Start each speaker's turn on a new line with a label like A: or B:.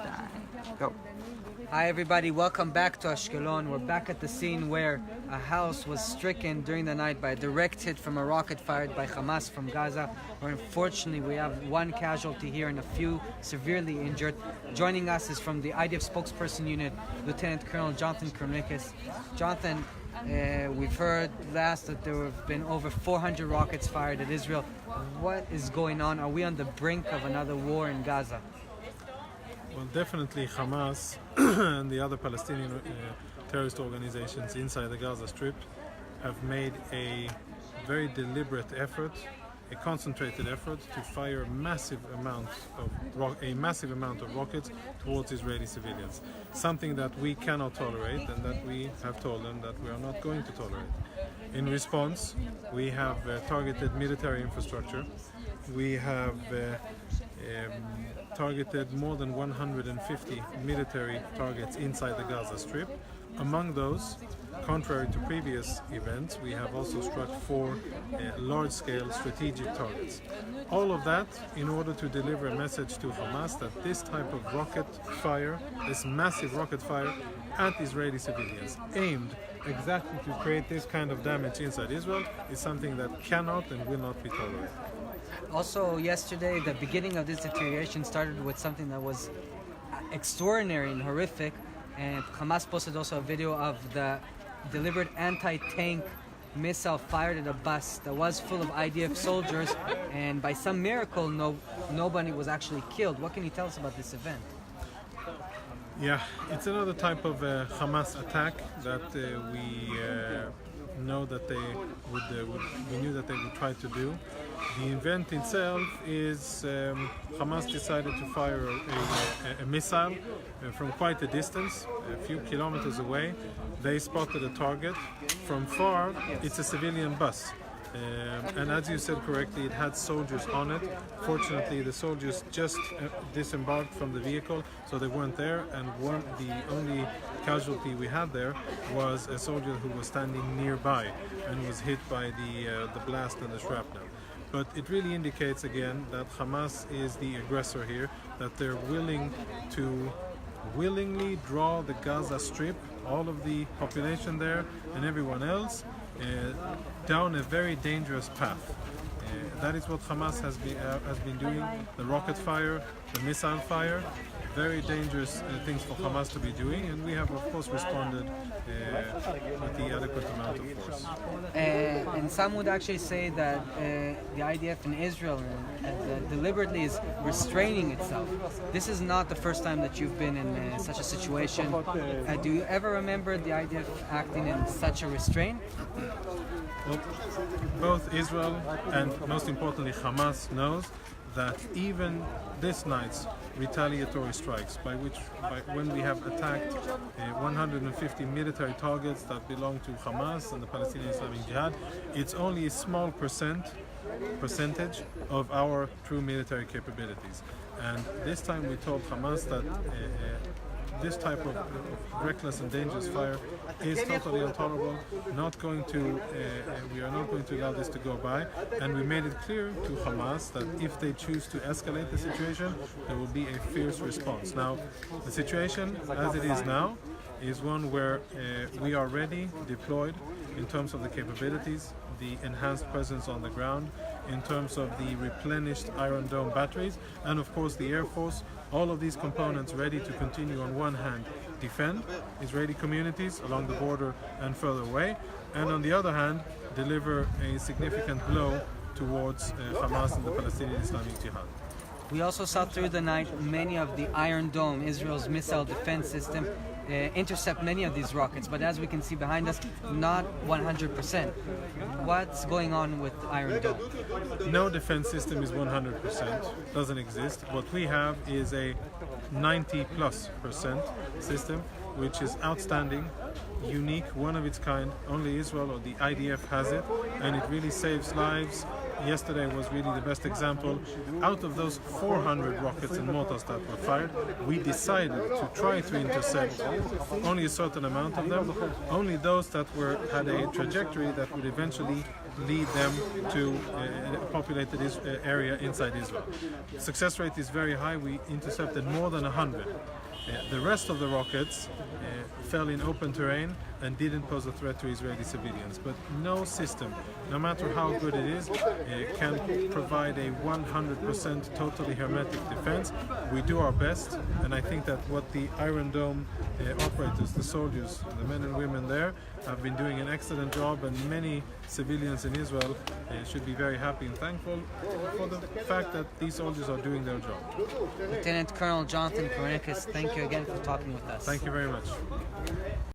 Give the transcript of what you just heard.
A: time. Go.
B: Hi everybody, welcome back to Ashkelon. We're back at the scene where a house was stricken during the night by a direct hit from a rocket fired by Hamas from Gaza, where unfortunately we have one casualty here and a few severely injured. Joining us is from the IDF spokesperson unit, Lieutenant Colonel Jonathan Kornikis. Jonathan, we've heard last that there have been over 400 rockets fired at Israel. What is going on? Are we on the brink of another war in Gaza?
C: Well, definitely Hamas and the other Palestinian terrorist organizations inside the Gaza Strip have made a very deliberate effort, a concentrated effort to fire a massive amount of rockets towards Israeli civilians. Something that we cannot tolerate and that we have told them that we are not going to tolerate. In response, we have targeted military infrastructure. We have targeted more than 150 military targets inside the Gaza Strip. Among those, contrary to previous events, we have also struck 4 large-scale strategic targets. All of that in order to deliver a message to Hamas that this type of rocket fire, this massive rocket fire at Israeli civilians, aimed exactly to create this kind of damage inside Israel, is something that cannot and will not be tolerated.
B: Also, yesterday, the beginning of this deterioration started with something that was extraordinary and horrific, and Hamas posted also a video of the deliberate anti-tank missile fired at a bus that was full of IDF soldiers, and by some miracle, nobody was actually killed. What can you tell us about this event?
C: Yeah, it's another type of Hamas attack that we know that they we knew that they would try to do. The event itself is Hamas decided to fire a missile from quite a distance, a few kilometers away. They spotted a target. From far, it's a civilian bus. And as you said correctly, it had soldiers on it. Fortunately, the soldiers just disembarked from the vehicle, so they weren't there. And the only casualty we had there was a soldier who was standing nearby and was hit by the blast and the shrapnel. But it really indicates again that Hamas is the aggressor here, that they're willing to willingly draw the Gaza Strip, all of the population there and everyone else, down a very dangerous path. That is what Hamas has been doing, the rocket fire, the missile fire, very dangerous things for Hamas to be doing, and we have of course responded with the adequate amount of force.
B: And some would actually say that the IDF in Israel deliberately is restraining itself. This is not the first time that you've been in such a situation. Do you ever remember the IDF acting in such a restraint?
C: Well, both Israel and most importantly Hamas knows that even this night's retaliatory strikes, when we have attacked 150 military targets that belong to Hamas and the Palestinian Islamic Jihad, it's only a small percentage of our true military capabilities. And this time we told Hamas that this type of reckless and dangerous fire is totally intolerable. We are not going to allow this to go by, and we made it clear to Hamas that if they choose to escalate the situation, there will be a fierce response. Now, the situation as it is now is one where we are ready, deployed in terms of the capabilities, the enhanced presence on the ground, in terms of the replenished Iron Dome batteries, and of course the Air Force. All of these components ready to continue, on one hand, defend Israeli communities along the border and further away, and on the other hand, deliver a significant blow towards Hamas and the Palestinian Islamic Jihad.
B: We also saw through the night many of the Iron Dome, Israel's missile defense system, intercept many of these rockets, but as we can see behind us, not 100%. What's going on with Iron Dome?
C: No defense system is 100%, doesn't exist. What we have is a 90+% system, which is outstanding, unique, one of its kind. Only Israel or the IDF has it, and it really saves lives. Yesterday was really the best example. Out of those 400 rockets and mortars that were fired, we decided to try to intercept only a certain amount of them, only those that had a trajectory that would eventually lead them to a populated area inside Israel. Success rate is very high. We intercepted more than 100. The rest of the rockets fell in open terrain and didn't pose a threat to Israeli civilians. But no system, no matter how good it is, can provide a 100% totally hermetic defense. We do our best, and I think that what the Iron Dome operators, the soldiers, the men and women there, have been doing an excellent job, and many civilians in Israel should be very happy and thankful for the fact that these soldiers are doing their job.
B: Lieutenant Colonel Jonathan Korinikis, thank you again for talking with us.
C: Thank you very much.